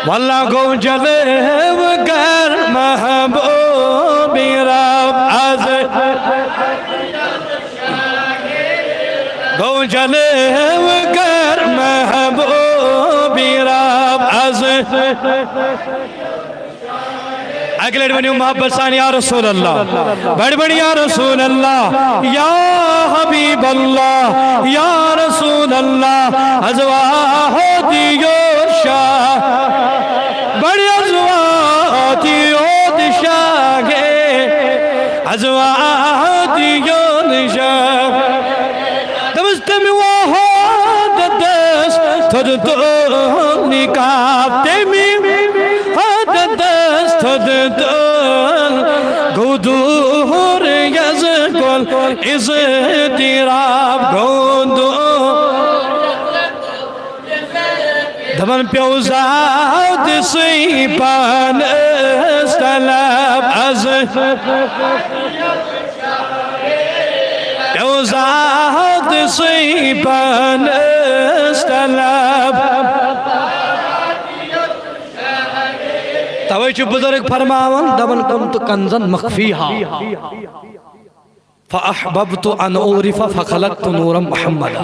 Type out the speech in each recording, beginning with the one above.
वल्लाह गो जले गर महबूबी रब आज गो जले गर महबूबी रब आज अगले बनी मोहब्बत सान या रसूल अल्लाह बड़ बड़ी या रसूल अल्लाह या हबीब अल्लाह या रसूल अल्लाह अजवा हो दियो शाह बड़ी अजवा दियो दिशागे अजवा दियो निशाग दमस्तम वो दस थोड़ तो निकाब तेमी गुदूर यज़कुल इज़तिराब गुदू दमन प्योज़ाद सी पान तलब अज़ प्योज़ाद सी पान तलब तवैचु बुजुर्ग फरमावन दबन कुन्तु कंज़न मख्फीहा फअहबब्तु अन उरिफा फखलक़तु नूरम मुहम्मदा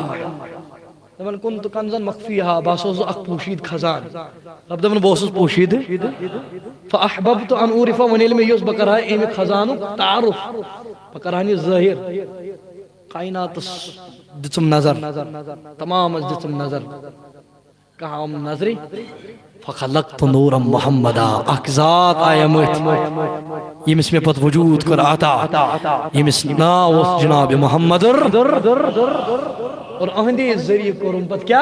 दबन कुन्तु कंज़न मख्फीहा बासोज़ अक पोशीद खजान रब दबन बोसुस पोशीद फअहबब्तु अन उरिफा वनेल में युस बकरा एम खजानु तारुफ बकरानी ज़ाहिर कायनात दितुम नजर तमाम दितुम नजर कहा नजरी फखलक़तु नूरम मुहम्मदा अक़ज़ात आयमत यमिस में पत वजूद कर आता यमिस नाव जनाब मुहम्मद और अहंदे जरिए कोरुम पत क्या